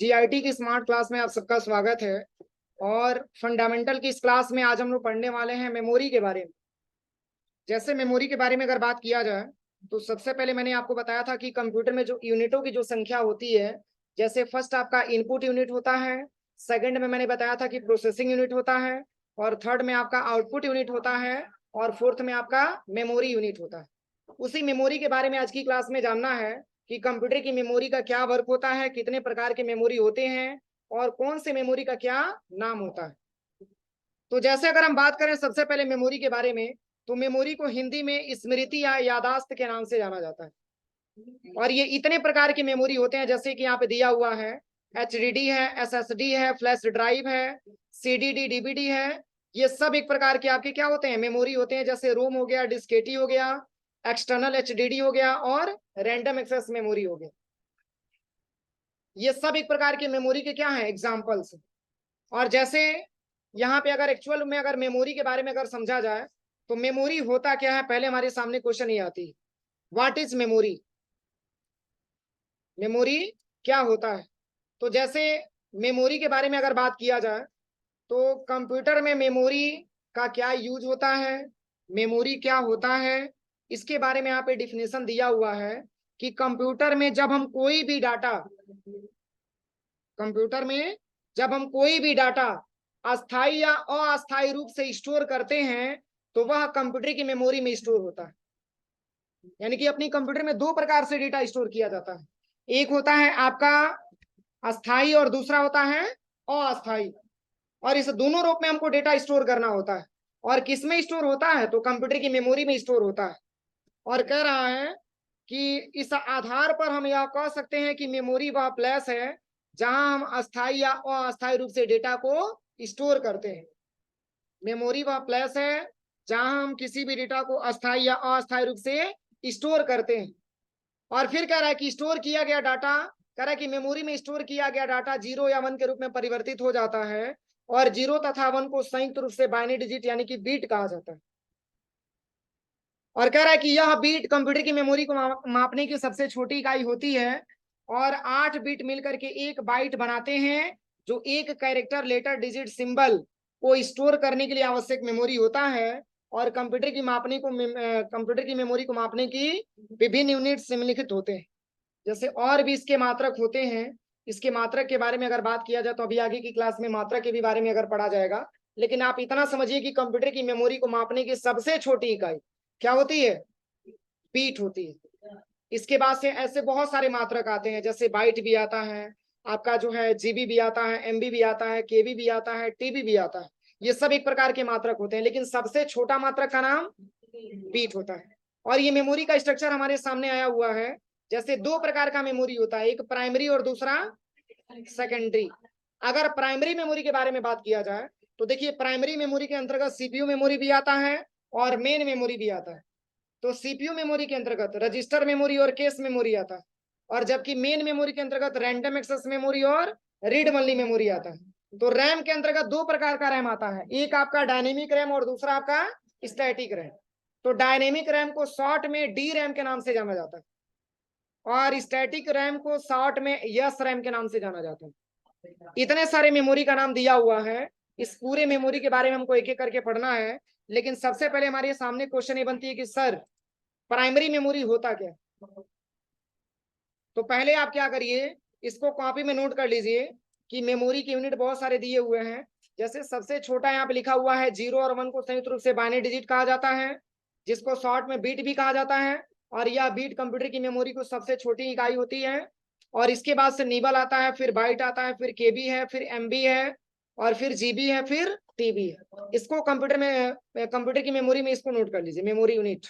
GIT की smart class में आप सबका स्वागत है। और फंडामेंटल की इस क्लास में आज हम लोग पढ़ने वाले हैं मेमोरी के बारे में। जैसे मेमोरी के बारे में अगर बात किया जाए तो सबसे पहले मैंने आपको बताया था कि कंप्यूटर में जो यूनिटों की जो संख्या होती है, जैसे फर्स्ट आपका इनपुट यूनिट होता है, सेकंड में मैंने बताया था कि प्रोसेसिंग यूनिट होता है, और थर्ड में आपका आउटपुट यूनिट होता है, और फोर्थ में आपका मेमोरी यूनिट होता है। उसी मेमोरी के बारे में आज की क्लास में जानना है कि कंप्यूटर की मेमोरी का क्या वर्क होता है, कितने प्रकार के मेमोरी होते हैं, और कौन से मेमोरी का क्या नाम होता है। तो जैसे अगर हम बात करें सबसे पहले मेमोरी के बारे में, तो मेमोरी को हिंदी में स्मृति या यादाश्त के नाम से जाना जाता है। और ये इतने प्रकार की मेमोरी होते हैं, जैसे कि यहाँ पे दिया हुआ है, एचडीडी है, एसएसडी है, फ्लैश ड्राइव है, सीडीडी, डीवीडी है। ये सब एक प्रकार के आपके क्या होते हैं, मेमोरी होते हैं। जैसे रोम हो गया, डिस्केटी हो गया, एक्सटर्नल एचडीडी हो गया, और रैंडम एक्सेस मेमोरी हो गया। ये सब एक प्रकार के मेमोरी के क्या है, एग्जाम्पल्स। और जैसे यहाँ पे अगर एक्चुअल में अगर मेमोरी के बारे में अगर समझा जाए तो मेमोरी होता क्या है, पहले हमारे सामने क्वेश्चन ये आती है, व्हाट इज मेमोरी। मेमोरी क्या होता है। तो जैसे मेमोरी के बारे में अगर बात किया जाए तो कंप्यूटर में मेमोरी का क्या यूज होता है, मेमोरी क्या होता है, इसके बारे में यहाँ पे डिफिनेशन दिया हुआ है कि कंप्यूटर में जब हम कोई भी डाटा, कंप्यूटर में जब हम कोई भी डाटा अस्थाई या अस्थाई रूप से स्टोर करते हैं तो वह कंप्यूटर की मेमोरी में स्टोर होता है। यानी कि अपनी कंप्यूटर में दो प्रकार से डेटा स्टोर किया जाता है, एक होता है आपका अस्थाई और दूसरा होता है अस्थाई। और इस दोनों रूप में हमको डेटा स्टोर करना होता है। और किस में स्टोर होता है, तो कंप्यूटर की मेमोरी में स्टोर होता है। और कह रहा है कि इस आधार पर हम यह कह सकते हैं कि मेमोरी वह प्लेस है जहां हम अस्थाई या अस्थाई रूप से डेटा को स्टोर करते हैं। मेमोरी वह प्लेस है जहां हम किसी भी डेटा को अस्थाई या अस्थाई रूप से स्टोर करते हैं। और फिर कह रहा है कि स्टोर किया गया डाटा, कह रहा है कि मेमोरी में स्टोर किया गया डाटा 0 या 1 के रूप में परिवर्तित हो जाता है। और 0 तथा 1 को संयुक्त रूप से बाइनरी डिजिट यानी कि बीट कहा जाता है। और कह रहा है कि यह बीट कंप्यूटर की मेमोरी को मापने की सबसे छोटी इकाई होती है। और 8 बीट मिलकर के एक बाइट बनाते हैं, जो एक कैरेक्टर, लेटर, डिजिट, सिंबल को स्टोर करने के लिए आवश्यक मेमोरी होता है। और कंप्यूटर की मेमोरी को मापने की विभिन्न यूनिट्स निम्नलिखित होते हैं। जैसे और भी इसके मात्रक होते हैं। इसके मात्रक के बारे में अगर बात किया जाए तो अभी आगे की क्लास में मात्रक के भी बारे में अगर पढ़ा जाएगा। लेकिन आप इतना समझिए कि कंप्यूटर की मेमोरी को मापने की सबसे छोटी इकाई क्या होती है, बीट होती है। इसके बाद से ऐसे बहुत सारे मात्रक आते हैं, जैसे बाइट भी आता है, आपका जो है जीबी भी आता है, एमबी भी आता है, केबी भी आता है, टीबी भी आता है। ये सब एक प्रकार के मात्रक होते हैं, लेकिन सबसे छोटा मात्रक का नाम बीट होता है। और ये मेमोरी का स्ट्रक्चर हमारे सामने आया हुआ है। जैसे दो प्रकार का मेमोरी होता है, एक प्राइमरी और दूसरा सेकेंडरी। अगर प्राइमरी मेमोरी के बारे में बात किया जाए तो देखिए, प्राइमरी मेमोरी के अंतर्गत सीपीयू मेमोरी भी आता है और मेन मेमोरी भी आता है। तो सीपीयू मेमोरी के अंतर्गत रजिस्टर मेमोरी और केस मेमोरी आता है। और जबकि मेन मेमोरी के अंतर्गत रैंडम एक्सेस मेमोरी और रीड ओनली मेमोरी आता है। तो रैम के अंतर्गत दो प्रकार का रैम आता है, एक आपका डायनेमिक रैम और दूसरा आपका स्टैटिक रैम। तो डायनेमिक रैम को शॉर्ट में डी रैम के नाम से जाना जाता है, और स्टैटिक रैम को शॉर्ट में यस रैम के नाम से जाना जाता है। इतने सारे मेमोरी का नाम दिया हुआ है। इस पूरे मेमोरी के बारे में हमको एक एक करके पढ़ना है। लेकिन सबसे पहले हमारे सामने क्वेश्चन ये बनती है कि सर, प्राइमरी मेमोरी होता क्या। तो पहले आप क्या करिए, इसको कॉपी में नोट कर लीजिए कि मेमोरी के यूनिट बहुत सारे दिए हुए हैं। जैसे सबसे छोटा यहाँ पे लिखा हुआ है 0 और 1 को संयुक्त रूप से बाइनरी डिजिट कहा जाता है, जिसको शॉर्ट में बीट भी कहा जाता है। और यह बीट कंप्यूटर की मेमोरी को सबसे छोटी इकाई होती है। और इसके बाद से निबल आता है, फिर बाइट आता है, फिर केबी है, फिर एमबी है, और फिर जीबी है, फिर टीबी है। इसको कंप्यूटर की मेमोरी में इसको नोट कर लीजिए, मेमोरी यूनिट।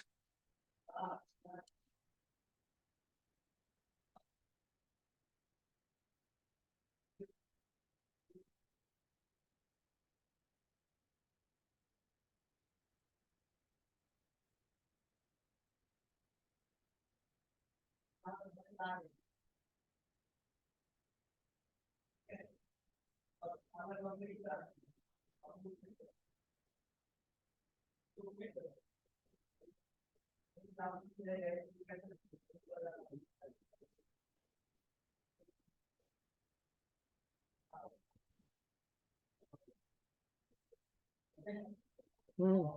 हम्म।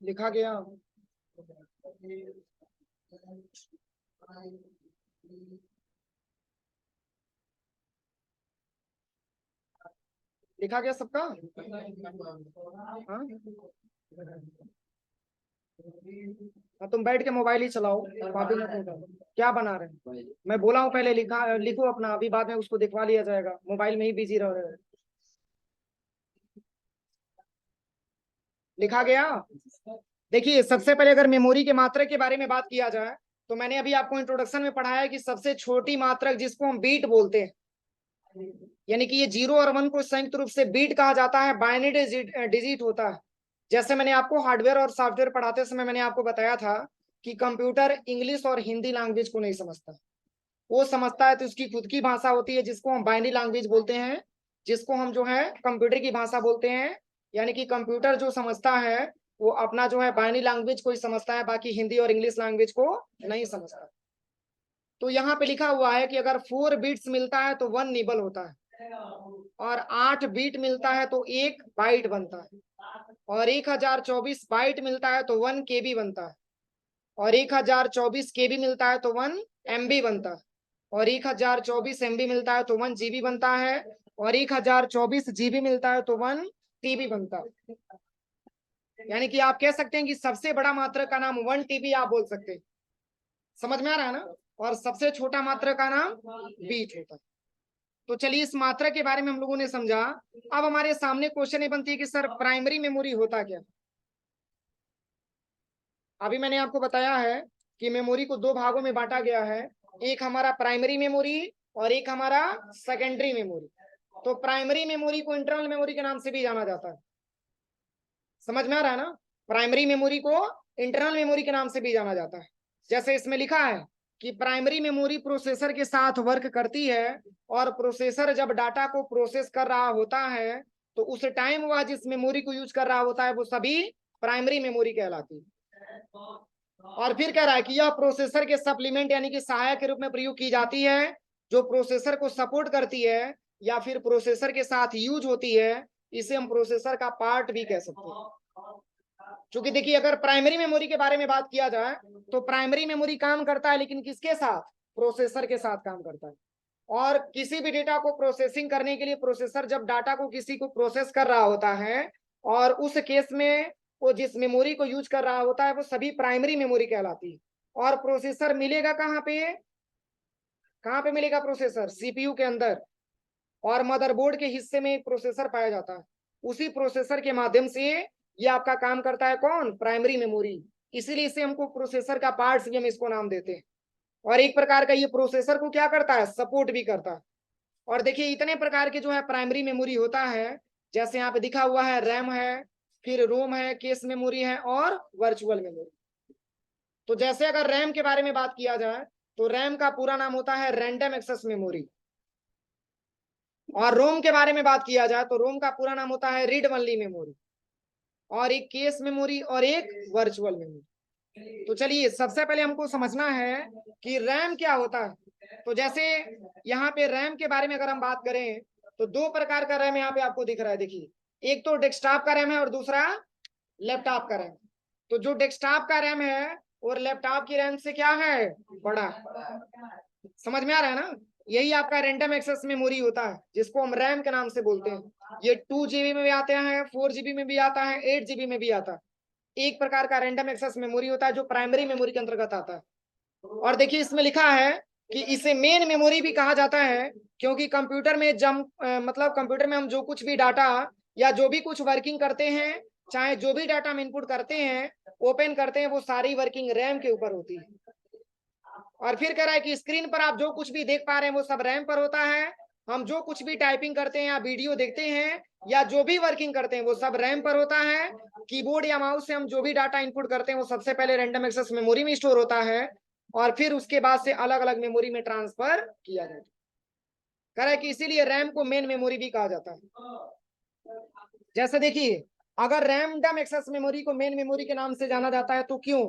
लिखा गया। लिखा गया सबका। हाँ, हाँ, तुम बैठ के मोबाइल ही चलाओ, कॉपी मत निकालो। क्या बना रहे हैं? मैं बोला हूँ पहले लिखा लिखो अपना, अभी बाद में उसको दिखवा लिया जाएगा, मोबाइल में ही बिजी रह रहे हो। लिखा गया। देखिए, सबसे पहले अगर मेमोरी के मात्रक के बारे में बात किया जाए, तो मैंने अभी आपको इंट्रोडक्शन में पढ़ाया है कि सबसे छोटी मात्रक जिसको हम बीट बोलते हैं, यानी कि ये 0 और 1 को संयुक्त रूप से बीट कहा जाता है, बाइनरी डिजिट होता है। जैसे मैंने आपको हार्डवेयर और सॉफ्टवेयर पढ़ाते समय मैंने आपको बताया था कि कंप्यूटर इंग्लिश और हिंदी लैंग्वेज को नहीं समझता। वो समझता है तो उसकी खुद की भाषा होती है, जिसको हम बाइनरी लैंग्वेज बोलते हैं, जिसको हम जो है कंप्यूटर की भाषा बोलते हैं। यानी कि कंप्यूटर जो समझता है वो अपना जो है बाइनरी लैंग्वेज को ही समझता है, बाकी हिंदी और इंग्लिश लैंग्वेज को नहीं समझता। तो यहाँ पे लिखा हुआ है कि अगर 4 बिट्स मिलता है तो 1 निबल होता है, और 8 बिट मिलता है तो 1 बाइट बनता है, और 1024 बाइट मिलता है तो 1 KB बनता है, और 1024 KB मिलता है तो 1 MB बनता है, और 1024 MB मिलता है तो 1 GB बनता है, और 1024 GB मिलता है तो 1 TB बनता है। यानी कि आप कह सकते हैं कि सबसे बड़ा मात्रक का नाम 1 TB आप बोल सकते हैं। समझ में आ रहा है ना? और सबसे छोटा मात्रक का नाम बीट होता है। तो चलिए, इस मात्रक के बारे में हम लोगों ने समझा। अब हमारे सामने क्वेश्चन ये बनती है कि सर प्राइमरी मेमोरी होता क्या? अभी मैंने आपको बताया है कि मेमोरी को 2 भागों में बांटा गया है, एक हमारा प्राइमरी मेमोरी और एक हमारा सेकेंडरी मेमोरी। तो प्राइमरी मेमोरी को इंटरनल मेमोरी के नाम से भी जाना जाता है। समझ में आ रहा है ना? प्राइमरी मेमोरी को इंटरनल मेमोरी के नाम से भी जाना जाता है। जैसे इसमें लिखा है कि प्राइमरी मेमोरी प्रोसेसर के साथ वर्क करती है, और प्रोसेसर जब डाटा को प्रोसेस कर रहा होता है तो उस टाइम वह जिस मेमोरी को यूज कर रहा होता है वो सभी प्राइमरी मेमोरी कहलाती है। और फिर कह रहा है कि यह प्रोसेसर के सप्लीमेंट यानी कि सहायक के रूप में प्रयोग की जाती है, जो प्रोसेसर को सपोर्ट करती है या फिर प्रोसेसर के साथ यूज होती है। इसे हम प्रोसेसर का पार्ट भी कह सकते हैं। क्योंकि देखिए, अगर प्राइमरी मेमोरी के बारे में बात किया जाए तो प्राइमरी मेमोरी काम करता है, लेकिन किसके साथ? प्रोसेसर के साथ काम करता है। और किसी भी डेटा को प्रोसेसिंग करने के लिए प्रोसेसर जब डाटा को किसी को प्रोसेस कर रहा होता है, और उस केस में वो जिस मेमोरी को यूज कर रहा होता है वो सभी प्राइमरी मेमोरी कहलाती है। और प्रोसेसर मिलेगा कहाँ पे? कहाँ पे मिलेगा प्रोसेसर? CPU के अंदर। और मदरबोर्ड के हिस्से में एक प्रोसेसर पाया जाता है। उसी प्रोसेसर के माध्यम से ये आपका काम करता है कौन, प्राइमरी मेमोरी। इसीलिए इसे हमको प्रोसेसर का पार्ट्स भी हम इसको नाम देते हैं। और एक प्रकार का ये प्रोसेसर को क्या करता है, सपोर्ट भी करता है। और देखिए इतने प्रकार के जो है प्राइमरी मेमोरी होता है, जैसे यहाँ पे दिखा हुआ है, रैम है, फिर रोम है, केस मेमोरी है और वर्चुअल मेमोरी। तो जैसे अगर रैम के बारे में बात किया जाए तो रैम का पूरा नाम होता है रैंडम एक्सेस मेमोरी। और रोम के बारे में बात किया जाए तो रोम का पूरा नाम होता है रीड ओनली मेमोरी। और एक केस मेमोरी और एक वर्चुअल मेमोरी। तो चलिए सबसे पहले हमको समझना है कि रैम क्या होता है। तो जैसे यहाँ पे रैम के बारे में अगर हम बात करें तो दो प्रकार का रैम यहाँ पे आपको दिख रहा है। देखिए, एक तो डेस्कटॉप का रैम है और दूसरा लैपटॉप का रैम। तो जो डेस्कटॉप का रैम है और लैपटॉप की रैम से क्या है, बड़ा। समझ में आ रहा है ना। यही आपका रैंडम एक्सेस मेमोरी होता है, जिसको हम रैम के नाम से बोलते हैं। ये 2 GB में भी आते हैं, 4 GB में भी आता है, 8 GB में भी आता है। एक प्रकार का रैंडम एक्सेस मेमोरी होता है जो प्राइमरी मेमोरी के अंतर्गत आता है। और देखिए इसमें लिखा है कि इसे मेन मेमोरी भी कहा जाता है, क्योंकि कंप्यूटर में मतलब कंप्यूटर में हम जो कुछ भी डाटा या जो भी कुछ वर्किंग करते हैं, चाहे जो भी डाटा हम इनपुट करते हैं, ओपन करते हैं, वो सारी वर्किंग रैम के ऊपर होती है। और फिर कह रहा है कि स्क्रीन पर आप जो कुछ भी देख पा रहे हैं वो सब रैम पर होता है। हम जो कुछ भी टाइपिंग करते हैं या वीडियो देखते हैं या जो भी वर्किंग करते हैं वो सब रैम पर होता है। कीबोर्ड या माउस से हम जो भी डाटा इनपुट करते हैं वो सबसे पहले रैंडम एक्सेस मेमोरी में स्टोर होता है और फिर उसके बाद से अलग अलग मेमोरी में ट्रांसफर किया जाता है। कह रहा है कि इसीलिए रैम को मेन मेमोरी भी कहा जाता है। जैसे देखिए, अगर रैंडम एक्सेस मेमोरी को मेन मेमोरी के नाम से जाना जाता है तो क्यों,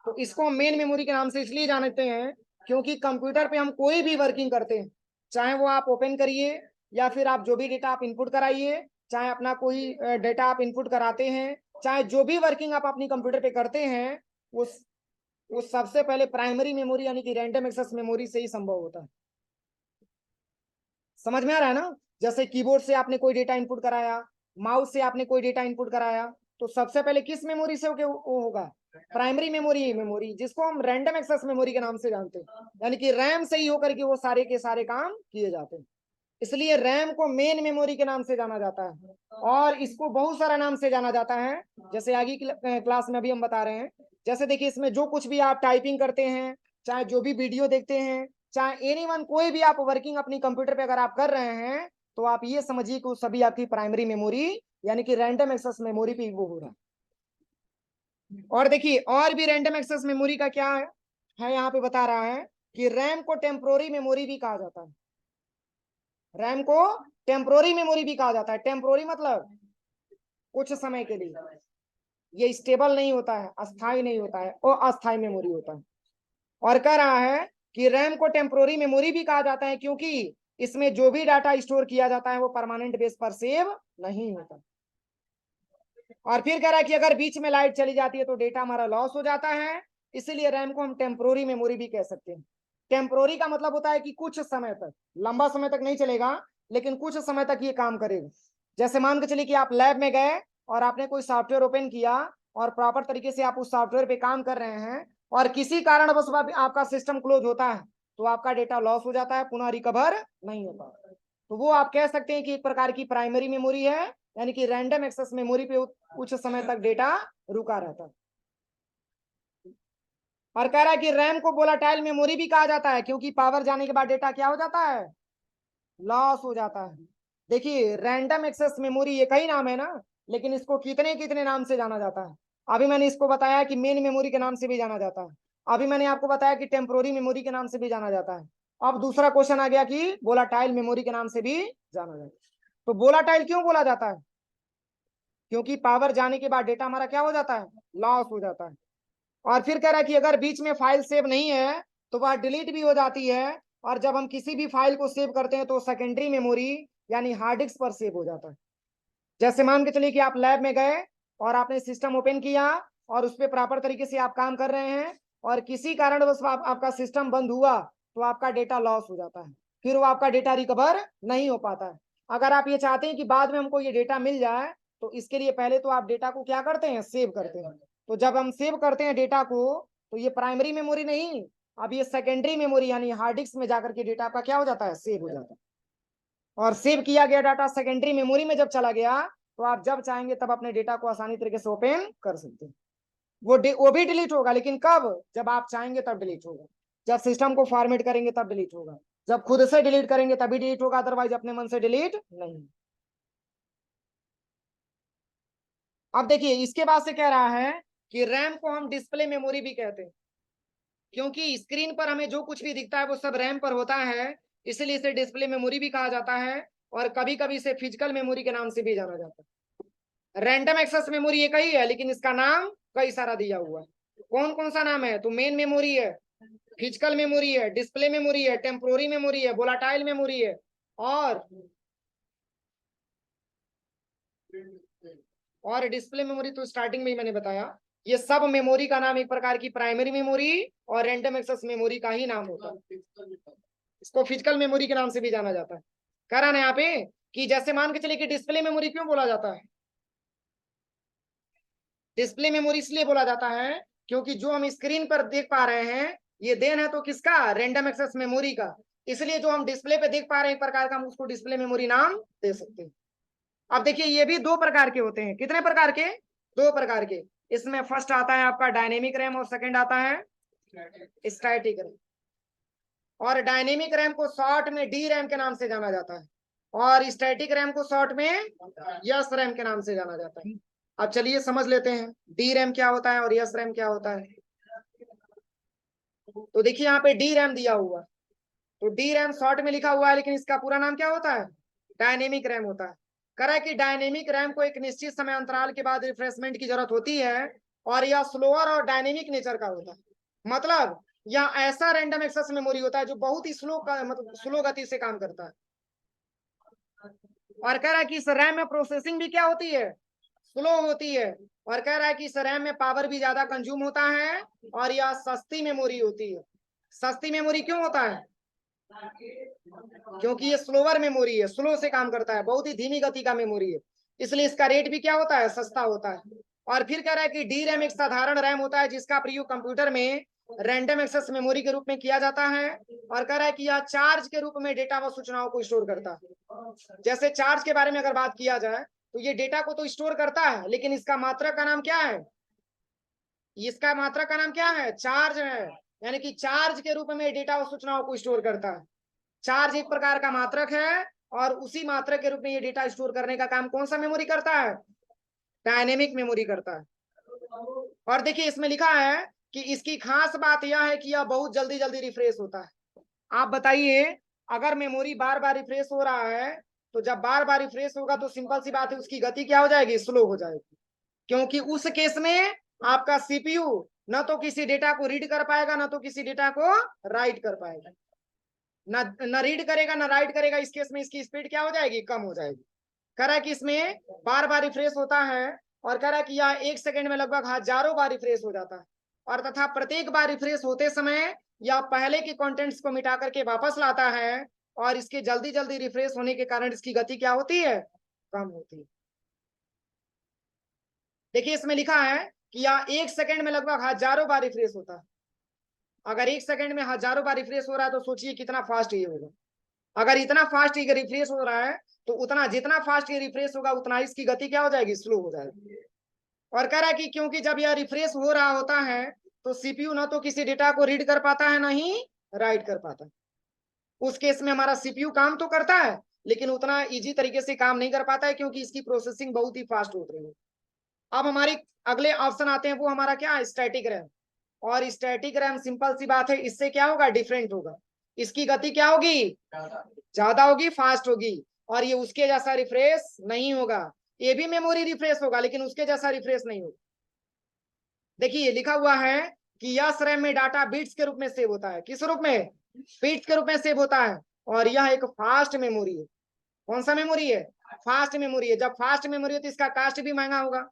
तो इसको हम मेन मेमोरी के नाम से इसलिए जानते हैं क्योंकि कंप्यूटर पे हम कोई भी वर्किंग करते हैं, चाहे वो आप ओपन करिए या फिर आप जो भी डेटा आप इनपुट कराइए, चाहे अपना कोई डेटा आप इनपुट कराते हैं, चाहे जो भी वर्किंग आप अपनी कंप्यूटर पे करते हैं, वो सबसे पहले प्राइमरी मेमोरी यानी कि रैंडम एक्सेस मेमोरी से ही संभव होता है। समझ में आ रहा है ना। जैसे कीबोर्ड से आपने कोई डेटा इनपुट कराया, माउस से आपने कोई डेटा इनपुट कराया, तो सबसे पहले किस मेमोरी से वो होगा, प्राइमरी मेमोरी, जिसको हम रैंडम एक्सेस मेमोरी के नाम से जानते हैं। यानी कि रैम से ही होकर के वो सारे के सारे काम किए जाते हैं। इसलिए रैम को मेन मेमोरी के नाम से जाना जाता है और इसको बहुत सारा नाम से जाना जाता है, जैसे आगे क्लास में अभी हम बता रहे हैं। जैसे देखिए, इसमें जो कुछ भी आप टाइपिंग करते हैं, चाहे जो भी वीडियो देखते हैं, चाहे एनीवन कोई भी आप वर्किंग अपनी कंप्यूटर पे अगर आप कर रहे हैं, तो आप ये समझिए कि वो सभी आपकी प्राइमरी मेमोरी यानी कि रैंडम एक्सेस मेमोरी पे वो हो रहा है। और देखिए और भी रैंडम एक्सेस मेमोरी का क्या है यहाँ पे बता रहा है कि रैम को टेम्पोररी मेमोरी भी कहा जाता है। रैम को टेम्पोररी मेमोरी भी कहा जाता है। टेम्पोररी मतलब कुछ समय के लिए, ये स्टेबल नहीं होता है, अस्थाई नहीं होता है, और अस्थाई मेमोरी होता है। और कह रहा है कि रैम को टेम्पोररी मेमोरी भी कहा जाता है क्योंकि इसमें जो भी डाटा स्टोर किया जाता है वो परमानेंट बेस पर सेव नहीं होता। और फिर कह रहा है कि अगर बीच में लाइट चली जाती है तो डेटा हमारा लॉस हो जाता है, इसीलिए रैम को हम टेम्पोररी मेमोरी भी कह सकते हैं। टेम्पोररी का मतलब होता है कि कुछ समय तक, लंबा समय तक नहीं चलेगा लेकिन कुछ समय तक ये काम करेगा। जैसे मान के चलिए कि आप लैब में गए और आपने कोई सॉफ्टवेयर ओपन किया और प्रॉपर तरीके से आप उस सॉफ्टवेयर पे काम कर रहे हैं और किसी कारण बस आपका सिस्टम क्लोज होता है तो आपका डेटा लॉस हो जाता है, पुनः रिकवर नहीं होता। तो वो आप कह सकते हैं कि एक प्रकार की प्राइमरी मेमोरी है, यानी कि रैंडम एक्सेस मेमोरी पे कुछ समय तक डेटा रुका रहता है। और कह रहा है कि रैम को वोलेटाइल मेमोरी भी कहा जाता है क्योंकि पावर जाने के बाद डेटा क्या हो जाता है, लॉस हो जाता है। देखिए रैंडम एक्सेस मेमोरी एक ही नाम है ना, लेकिन इसको कितने कितने नाम से जाना जाता है। अभी मैंने इसको बताया कि मेन मेमोरी के नाम से भी जाना जाता है, अभी मैंने आपको बताया कि टेम्पोररी मेमोरी के नाम से भी जाना जाता है। अब दूसरा क्वेश्चन आ गया कि वोलेटाइल मेमोरी के नाम से भी जाना जाता है। तो वोलेटाइल क्यों बोला जाता है, क्योंकि पावर जाने के बाद डेटा हमारा क्या हो जाता है, लॉस हो जाता है। और फिर कह रहा है कि अगर बीच में फाइल सेव नहीं है तो वह डिलीट भी हो जाती है, और जब हम किसी भी फाइल को सेव करते हैं तो सेकेंडरी मेमोरी यानी हार्ड डिस्क पर सेव हो जाता है। जैसे मान के चलिए कि आप लैब में गए और आपने सिस्टम ओपन किया और उस पर प्रॉपर तरीके से आप काम कर रहे हैं और किसी कारण बस आपका सिस्टम बंद हुआ तो आपका डेटा लॉस हो जाता है, फिर वो आपका डेटा रिकवर नहीं हो पाता है। अगर आप ये चाहते हैं कि बाद में हमको ये डेटा मिल जाए तो इसके लिए पहले तो आप डेटा को क्या करते हैं, सेव करते हैं। तो जब हम सेव करते हैं डेटा को तो ये प्राइमरी मेमोरी नहीं, अब ये सेकेंडरी मेमोरी यानी हार्ड डिस्क में जाकर के डेटा आपका क्या हो जाता है, सेव हो जाता है। और सेव किया गया डाटा सेकेंडरी मेमोरी में जब चला गया तो आप जब चाहेंगे तब अपने डेटा को आसानी तरीके से ओपन कर सकते हैं। वो भी डिलीट होगा, लेकिन कब? जब आप चाहेंगे तब डिलीट होगा। जब सिस्टम को फॉर्मेट करेंगे तब डिलीट होगा। जब खुद से डिलीट करेंगे तभी डिलीट होगा, अदरवाइज अपने मन से डिलीट नहीं। अब देखिए इसके बाद से कह रहा है कि रैम को हम डिस्प्ले मेमोरी भी कहते हैं, क्योंकि स्क्रीन पर हमें जो कुछ भी दिखता है वो सब रैम पर होता है, इसलिए इसे डिस्प्ले मेमोरी भी कहा जाता है, और कभी कभी इसे फिजिकल मेमोरी के नाम से भी जाना जाता है। रैंडम एक्सेस मेमोरी एक ही है, लेकिन इसका नाम कई सारा दिया हुआ है। कौन कौन सा नाम है? तो मेन मेमोरी है, फिजिकल मेमोरी है, डिस्प्ले मेमोरी है, टेम्पोररी मेमोरी है, वोलाटाइल मेमोरी है, और डिस्प्ले मेमोरी तो स्टार्टिंग में ही मैंने बताया। ये सब मेमोरी का नाम एक प्रकार की प्राइमरी मेमोरी और रैंडम एक्सेस मेमोरी का ही नाम होता है। इसको फिजिकल मेमोरी के नाम से भी जाना जाता है। कह रहा ना यहाँ पे कि जैसे मान के चलिए कि डिस्प्ले मेमोरी क्यों बोला जाता है? डिस्प्ले मेमोरी इसलिए बोला जाता है क्योंकि जो हम स्क्रीन पर देख पा रहे हैं ये देन है तो किसका? रैंडम एक्सेस मेमोरी का। इसलिए जो हम डिस्प्ले पे देख पा रहे हैं एक प्रकार का, हम उसको डिस्प्ले मेमोरी नाम दे सकते हैं। अब देखिए ये भी दो प्रकार के होते हैं। कितने प्रकार के? दो प्रकार के। इसमें फर्स्ट आता है आपका डायनेमिक रैम और सेकंड आता है स्टैटिक रैम। और डायनेमिक रैम को शॉर्ट में डी रैम के नाम से जाना जाता है, और स्टैटिक रैम को शॉर्ट में यस रैम के नाम से जाना जाता है। अब चलिए समझ लेते हैं डी रैम क्या होता है और यस रैम क्या होता है। तो देखिए यहाँ पे डी रैम दिया हुआ, तो डी रैम शॉर्ट में लिखा हुआ है, लेकिन इसका पूरा नाम क्या होता है? डायनेमिक रैम होता है। कह कि डायनेमिक रैम को एक निश्चित समय अंतराल के बाद रिफ्रेशमेंट की जरूरत होती है, और यह स्लोअर और डायनेमिक नेचर का होता है। मतलब यह ऐसा रैंडम एक्सेस मेमोरी होता है जो बहुत ही मतलब स्लो गति से काम करता है। और कह रहा है कि इस रैम में प्रोसेसिंग भी क्या होती है? स्लो होती है। और कह रहा है कि इस रैम में पावर भी ज्यादा कंज्यूम होता है, और यह सस्ती मेमोरी होती है। सस्ती मेमोरी क्यों होता है? क्योंकि ये स्लोअर मेमोरी है, स्लो से काम करता है, बहुत ही धीमी गति का मेमोरी है, इसलिए इसका रेट भी क्या होता है? सस्ता होता है। और फिर कह रहा है कि डी रैम एक साधारण रैम होता है जिसका प्रयोग कंप्यूटर में रैंडम एक्सेस मेमोरी के रूप में किया जाता है। और कह रहा है कि यह चार्ज के रूप में डेटा व सूचनाओं को स्टोर करता है। जैसे चार्ज के बारे में अगर बात किया जाए तो ये डेटा को तो स्टोर करता है, लेकिन इसका मात्रक का नाम क्या है? इसका मात्रक का नाम क्या है? चार्ज है। यानी कि चार्ज के रूप में डेटा व सूचनाओं को स्टोर करता है। चार्ज एक प्रकार का मात्रक है, और उसी मात्रक के रूप में ये डेटा स्टोर करने का काम कौन सा मेमोरी करता है? डायनेमिक मेमोरी करता है। और देखिए इसमें लिखा है कि इसकी खास बात यह है कि यह बहुत जल्दी जल्दी रिफ्रेश होता है। आप बताइए, अगर मेमोरी बार बार रिफ्रेश हो रहा है तो जब बार बार रिफ्रेश होगा तो सिंपल सी बात है उसकी गति क्या हो जाएगी? स्लो हो जाएगी। क्योंकि उस केस में आपका सीपीयू न तो किसी डेटा को रीड कर पाएगा, न तो किसी डेटा को राइट कर पाएगा। न रीड करेगा न राइट करेगा, इस केस में इसकी स्पीड क्या हो जाएगी? कम हो जाएगी। कह रहा है कि इसमें बार बार रिफ्रेश होता है, और कह रहा है कि यह 1 सेकंड में लगभग हजारों बार रिफ्रेश हो जाता है, और तथा प्रत्येक बार रिफ्रेश होते समय यह पहले के कंटेंट्स को मिटा करके वापस लाता है, और इसके जल्दी जल्दी रिफ्रेश होने के कारण इसकी गति क्या होती है? कम होती है। देखिए इसमें लिखा है कि यह 1 सेकंड में लगभग हजारों बार रिफ्रेश होता है। अगर 1 सेकंड में हजारों बार रिफ्रेश हो रहा है तो सोचिए कितना फास्ट ये होगा। अगर इतना फास्ट ये रिफ्रेश हो रहा है तो उतना जितना फास्ट ये रिफ्रेश होगा उतना इसकी गति क्या हो जाएगी? स्लो हो जाएगी। और कह रहा है कि क्योंकि जब यह रिफ्रेश हो रहा होता है तो सीपीयू ना तो किसी डेटा को रीड कर पाता है, ना ही राइट कर पाता है। उस केस में हमारा सीपीयू काम तो करता है, लेकिन उतना इजी तरीके से काम नहीं कर पाता है, क्योंकि इसकी प्रोसेसिंग बहुत ही फास्ट हो रही है। अब हमारी अगले ऑप्शन आते हैं, वो हमारा क्या है? Static RAM. और स्टैटिक रैम सिंपल सी बात है, इससे क्या होगा? डिफरेंट होगा। इसकी गति क्या होगी? ज्यादा होगी, फास्ट होगी, और ये उसके जैसा रिफ्रेश नहीं होगा। ये भी मेमोरी रिफ्रेश होगा, लेकिन उसके जैसा रिफ्रेश नहीं होगा। देखिए लिखा हुआ है कि यस रैम में डाटा बिट्स के रूप में सेव होता है। किस रूप में? बिट्स के रूप में सेव होता है, और यह एक फास्ट मेमोरी है। कौन सा मेमोरी है? फास्ट मेमोरी है। जब फास्ट मेमोरी है तो इसका कास्ट भी महंगा होगा।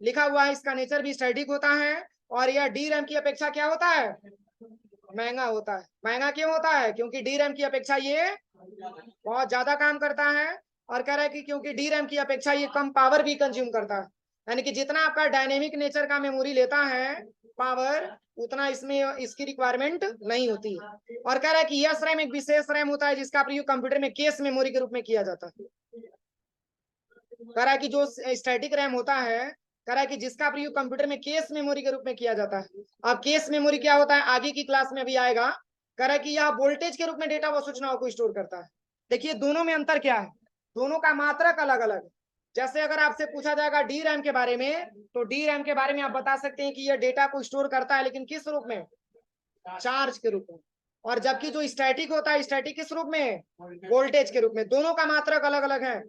लिखा हुआ है इसका नेचर भी स्टैटिक होता है, और यह डी रैम की अपेक्षा क्या होता है? महंगा होता है। महंगा क्यों होता है? क्योंकि डी रैम की अपेक्षा ये बहुत ज्यादा काम करता है। और कह रहा है कि क्योंकि डी रैम की अपेक्षा ये कम पावर भी कंज्यूम करता है, यानी कि जितना आपका डायनेमिक नेचर का मेमोरी लेता है पावर उतना इसमें इसकी रिक्वायरमेंट नहीं होती है। और कह रहा है कि यस रैम एक विशेष रैम होता है जिसका प्रयोग कंप्यूटर में केस मेमोरी के रूप में किया जाता है। कह रहा है कि जो स्टैटिक रैम होता है, कह रहा है कि जिसका प्रयोग कंप्यूटर में केस मेमोरी के रूप में किया जाता है। अब केस मेमोरी क्या होता है आगे की क्लास में भी आएगा। कह रहा है कि यह वोल्टेज के रूप में डेटा व सूचनाओं को स्टोर करता है। देखिए दोनों में अंतर क्या है, दोनों का मात्रक अलग अलग है। जैसे अगर आपसे पूछा जाएगा डी रैम के बारे में, तो डी रैम के बारे में आप बता सकते हैं कि यह डेटा को स्टोर करता है, लेकिन किस रूप में, चार्ज के रूप में। और जबकि जो स्टैटिक होता है, स्टैटिक किस रूप में, वोल्टेज के रूप में। दोनों का मात्रक अलग अलग है।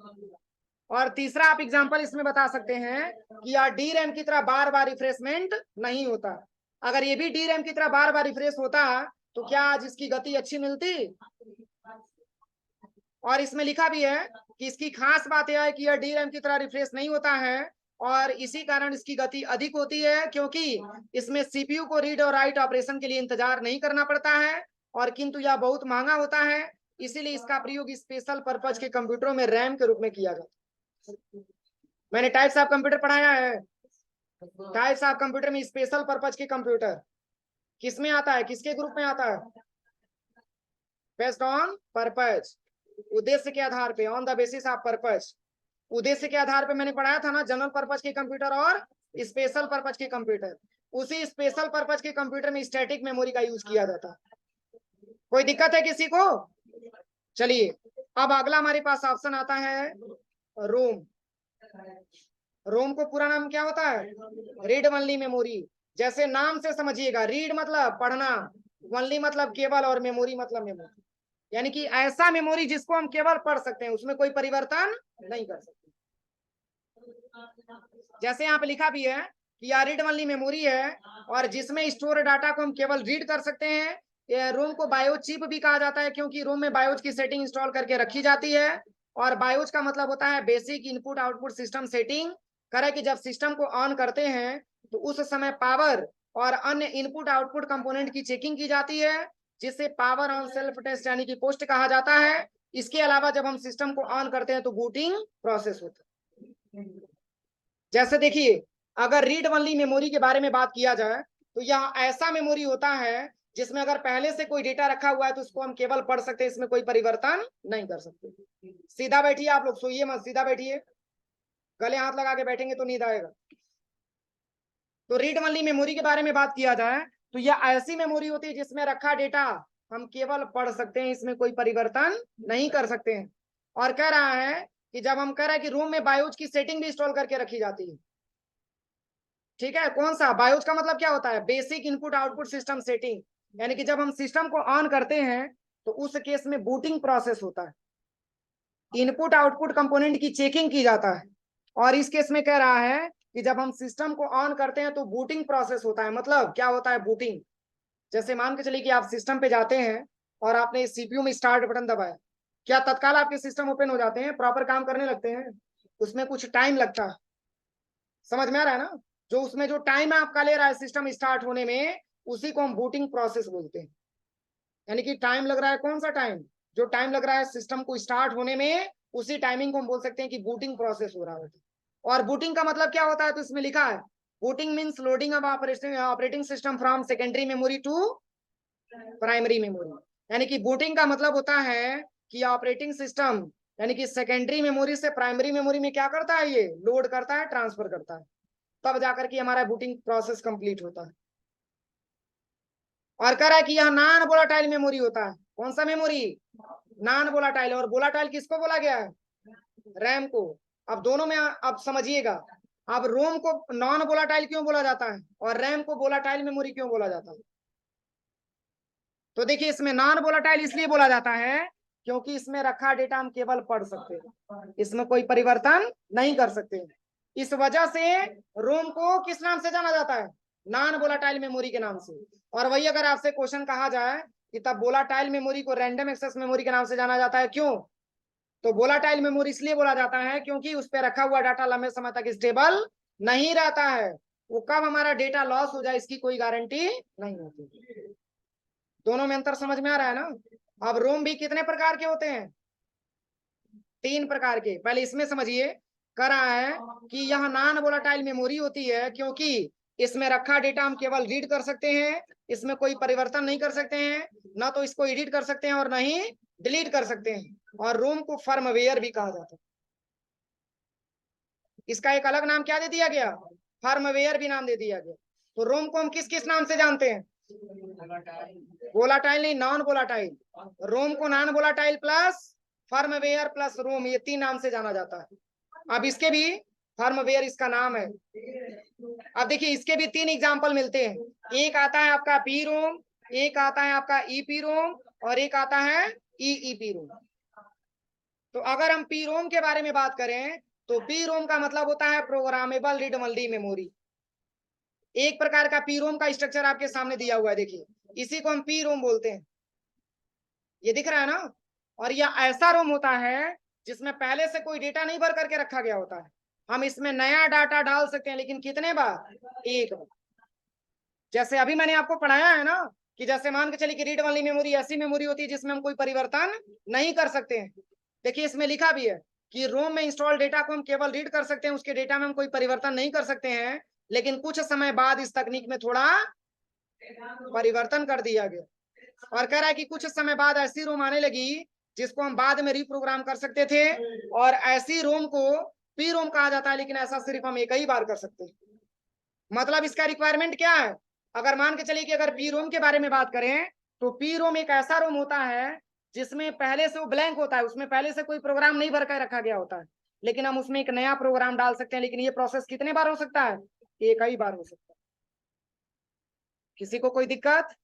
और तीसरा आप एग्जांपल इसमें बता सकते हैं कि यार डी रैम की तरह बार बार रिफ्रेशमेंट नहीं होता। अगर ये भी डी रैम की तरह बार बार रिफ्रेश होता तो क्या आज इसकी गति अच्छी मिलती। और इसमें लिखा भी है कि इसकी खास बात यह है कि यह डी रैम की तरह रिफ्रेश नहीं होता है, और इसी कारण इसकी गति अधिक होती है, क्योंकि इसमें सीपीयू को रीड और राइट ऑपरेशन के लिए इंतजार नहीं करना पड़ता है, और किंतु यह बहुत महंगा होता है। इसीलिए इसका प्रयोग स्पेशल पर्पज के कंप्यूटरों में रैम के रूप में किया जाता है। मैंने टाइप्स ऑफ कंप्यूटर पढ़ाया है। टाइप्स ऑफ कंप्यूटर में स्पेशल पर्पज के कंप्यूटर किसमें आता है, किसके ग्रुप में आता है, बेस्ड ऑन पर्पज, उद्देश्य के आधार पे, on the basis of purpose. उद्देश्य के आधार पे मैंने पढ़ाया था ना, जनरल पर्पज के कंप्यूटर और स्पेशल पर्पज के कंप्यूटर। उसी स्पेशल पर्पज के कंप्यूटर में स्टैटिक मेमोरी का यूज किया जाता है। कोई दिक्कत है किसी को। चलिए अब अगला हमारे पास ऑप्शन आता है रोम। रोम को पूरा नाम क्या होता है, रीड ओनली मेमोरी। जैसे नाम से समझिएगा, रीड मतलब पढ़ना, ओनली मतलब केवल, और मेमोरी मतलब मेमोरी, यानी कि ऐसा मेमोरी जिसको हम केवल पढ़ सकते हैं, उसमें कोई परिवर्तन नहीं कर सकते। जैसे यहाँ पे लिखा भी है कि यह रीड ओनली मेमोरी है, और जिसमें स्टोर डाटा को हम केवल रीड कर सकते हैं। रोम को बायोज चिप भी कहा जाता है, क्योंकि रोम में बायोज की सेटिंग इंस्टॉल करके रखी जाती है। और बायोज का मतलब होता है basic input output system setting. करे कि जब सिस्टम को ऑन करते हैं तो उस समय पावर और अन्य इनपुट आउटपुट कंपोनेंट की चेकिंग की जाती है, जिसे पावर ऑन सेल्फ टेस्ट यानी कि पोस्ट कहा जाता है। इसके अलावा जब हम सिस्टम को ऑन करते हैं तो बूटिंग प्रोसेस होता है। जैसे देखिए, अगर रीड ओनली मेमोरी के बारे में बात किया जाए तो यह ऐसा मेमोरी होता है जिसमें अगर पहले से कोई डेटा रखा हुआ है तो उसको हम केवल पढ़ सकते हैं, इसमें कोई परिवर्तन नहीं कर सकते। सीधा बैठिए, आप लोग सोइए मत, सीधा बैठिए, गले हाथ लगा के बैठेंगे तो नींद आएगा। तो रीड ओनली मेमोरी के बारे में बात किया जाए तो यह ऐसी मेमोरी होती है जिसमें रखा डेटा हम केवल पढ़ सकते हैं, इसमें कोई परिवर्तन नहीं कर सकते हैं। और कह रहा है कि जब हम कह रहे हैं कि रूम में बायोज की सेटिंग भी इंस्टॉल करके रखी जाती है। ठीक है, कौन सा बायोज का मतलब क्या होता है, basic input output system setting, यानी कि जब हम सिस्टम को ऑन करते हैं तो उस केस में बूटिंग प्रोसेस होता है, इनपुट आउटपुट कंपोनेंट की चेकिंग की जाता है। और इस केस में कह रहा है कि जब हम सिस्टम को ऑन करते हैं तो बूटिंग प्रोसेस होता है। मतलब क्या होता है बूटिंग, जैसे मान के चलिए कि आप सिस्टम पे जाते हैं और आपने सीपीयू में स्टार्ट बटन दबाया, क्या तत्काल आपके सिस्टम ओपन हो जाते हैं, प्रॉपर काम करने लगते हैं, उसमें कुछ टाइम लगता है। समझ में आ रहा है ना, जो उसमें जो टाइम आपका ले रहा है सिस्टम स्टार्ट होने में, उसी को हम बूटिंग प्रोसेस बोलते हैं। यानी कि टाइम लग रहा है, कौन सा टाइम, जो टाइम लग रहा है सिस्टम को स्टार्ट होने में, उसी टाइमिंग को हम बोल सकते हैं कि बूटिंग प्रोसेस हो रहा है। और बूटिंग का मतलब क्या होता है, तो इसमें लिखा है booting means loading of operating system from secondary memory to primary memory. यानी कि बूटिंग का मतलब होता है कि ऑपरेटिंग सिस्टम यानी कि सेकेंडरी मेमोरी से प्राइमरी मेमोरी में क्या करता है, ये लोड करता है, ट्रांसफर करता है, तब जाकर के हमारा बूटिंग प्रोसेस कंप्लीट होता है। और कह रहा है कि यह नॉन वोलाटाइल मेमोरी होता है। कौन सा मेमोरी, नॉन वोलाटाइल। और वोलाटाइल किसको बोला गया है, रैम को। अब दोनों में अब समझिएगा, अब रोम को नॉन वोलाटाइल क्यों बोला जाता है और रैम को वोलाटाइल मेमोरी क्यों बोला जाता है। तो देखिए, इसमें नॉन वोलाटाइल इसलिए बोला जाता है क्योंकि इसमें रखा डेटा हम केवल पढ़ सकते हैं, इसमें कोई परिवर्तन नहीं कर सकते। इस वजह से रोम को किस नाम से जाना जाता है, नॉन वोलाटाइल मेमोरी के नाम से। और वही अगर आपसे क्वेश्चन कहा जाए कि तब वोलाटाइल मेमोरी को रैंडम एक्सेस मेमोरी के नाम से जाना जाता है, क्यों, तो वोलाटाइल मेमोरी इसलिए बोला जाता है क्योंकि उस पर रखा हुआ डाटा लंबे समय तक स्टेबल नहीं रहता है, वो कब हमारा डेटा लॉस हो जाए इसकी कोई गारंटी नहीं होती। दोनों में अंतर समझ में आ रहा है ना। अब रोम भी कितने प्रकार के होते हैं, 3 प्रकार के। पहले इसमें समझिए, कह रहा है कि यह नॉन वोलाटाइल मेमोरी होती है क्योंकि इसमें रखा डेटा हम केवल रीड कर सकते हैं, इसमें कोई परिवर्तन नहीं कर सकते हैं, ना तो इसको एडिट कर सकते हैं और ना ही डिलीट कर सकते हैं। और रोम को फर्मवेयर भी कहा जाता है। इसका एक अलग नाम क्या दे दिया गया, फर्मवेयर भी नाम दे दिया गया। तो रोम को हम किस किस नाम से जानते हैं, वोलाटाइल नहीं, नॉन वोलाटाइल। रोम को non volatile plus firmware plus ROM, ये 3 नाम से जाना जाता है। अब इसके भी फर्मवेयर इसका नाम है। अब देखिए इसके भी 3 एग्जाम्पल मिलते हैं। एक आता है आपका पी रोम, एक आता है आपका ईपी रोम, और एक आता है ईईपी रोम। तो अगर हम पी रोम के बारे में बात करें तो पी रोम का मतलब होता है प्रोग्रामेबल रीड ओनली मेमोरी। एक प्रकार का पी रोम का स्ट्रक्चर आपके सामने दिया हुआ है, देखिए इसी को हम पी रोम बोलते हैं, ये दिख रहा है ना। और यह ऐसा रोम होता है जिसमें पहले से कोई डेटा नहीं भर करके रखा गया होता है। हम इसमें नया डाटा डाल सकते हैं, लेकिन कितने बार, एक बार। जैसे अभी मैंने आपको पढ़ाया है ना कि जैसे मान के चलिए कि रीड ओनली मेमोरी ऐसी मेमोरी होती है जिसमें हम कोई परिवर्तन नहीं कर सकते हैं। देखिए इसमें लिखा भी है कि रोम में इंस्टॉल डेटा को हम केवल रीड कर सकते हैं, उसके डेटा में हम कोई परिवर्तन नहीं कर सकते हैं। लेकिन कुछ समय बाद इस तकनीक में थोड़ा परिवर्तन कर दिया गया और कह रहा है कि कुछ समय बाद ऐसी रोम आने लगी जिसको हम बाद में रिप्रोग्राम कर सकते थे, और ऐसी रोम को पी रोम कहा जाता है, लेकिन ऐसा सिर्फ हम एक ही बार कर सकते हैं। मतलब इसका रिक्वायरमेंट क्या है, अगर मान के चलिए कि अगर पी रोम के बारे में बात करें तो पी रोम एक ऐसा रोम होता है जिसमें पहले से वो ब्लैंक होता है, उसमें पहले से कोई प्रोग्राम नहीं भर कर रखा गया होता है, लेकिन हम उसमें एक नया प्रोग्राम डाल सकते हैं। लेकिन ये प्रोसेस कितने बार हो सकता है, एक ही बार हो सकता है। किसी को कोई दिक्कत,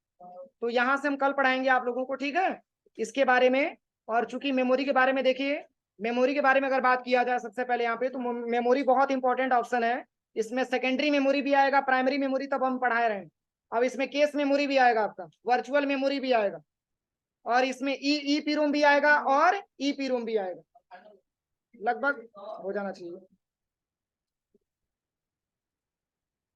तो यहां से हम कल पढ़ाएंगे आप लोगों को, ठीक है, इसके बारे में। और चूंकि मेमोरी के बारे में देखिए, मेमोरी के बारे में अगर बात किया जाए सबसे पहले यहाँ पे, तो मेमोरी बहुत इंपॉर्टेंट ऑप्शन है। इसमें सेकेंडरी मेमोरी भी आएगा, प्राइमरी मेमोरी तब हम पढ़ा रहे हैं। अब इसमें केस मेमोरी भी आएगा आपका, वर्चुअल मेमोरी भी आएगा, और इसमें ई पी रोम भी आएगा और ई पी रोम भी आएगा। लगभग हो जाना चाहिए।